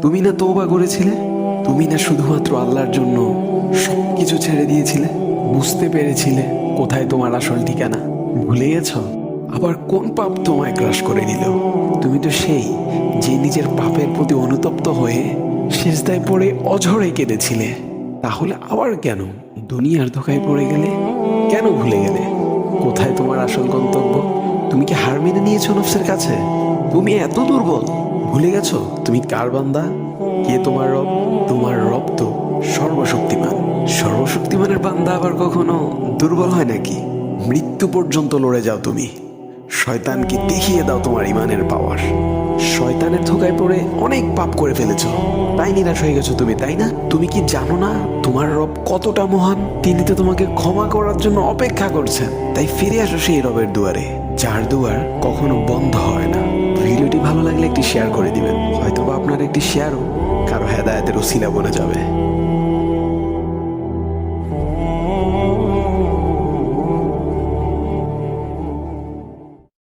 তুমি না তওবা করেছিলে? তুমি না শুধুমাত্র আল্লাহর জন্য সবকিছু ছেড়ে দিয়েছিলে? বুঝতে পেরেছিলে কোথায় তোমার আসল ঠিকানা? ভুলে গেছো? আবার কোন পাপ তোমায় গ্রাস করে নিল? তুমি তো সেই যে নিজের পাপের প্রতি অনুতপ্ত হয়ে সিজদায় পড়ে অঝরে কেঁদেছিলে। তাহলে আবার কেন দুনিয়ার ধোঁকায় পড়ে গেলে? কেন ভুলে গেলে কোথায় তোমার আসল গন্তব্য? তুমি কি হার মেনে নিয়েছো নফসের কাছে? তুমি এত দুর্বল, ভুলে গেছো তুমি কার বান্দা? কে তোমার রব? তোমার রব তো সর্বশক্তিমান। সর্বশক্তিমানের বান্দা আবার কখনো দুর্বল হয় নাকি? মৃত্যু পর্যন্ত লড়ে যাও তুমি। শয়তানকে দেখিয়ে দাও তোমার ইমানের পাওয়ার। শয়তানের ধোঁকায় পড়ে অনেক পাপ করে ফেলেছো, তাই নিরাশ হয়ে গেছো তুমি, তাই না? তুমি কি জানো না তোমার রব কতটা মহান? তিনি তো তোমাকে ক্ষমা করার জন্য অপেক্ষা করছেন। তাই ফিরে আসো সেই রবের দুয়ারে, যার দুয়ার কখনো বন্ধ হয় না। ভিডিওটি ভালো লাগলে একটি শেয়ার করে দিবেন, হয়তোবা আপনার একটি শেয়ারও কারো হেদায়েতের উসিলা বনে যাবে।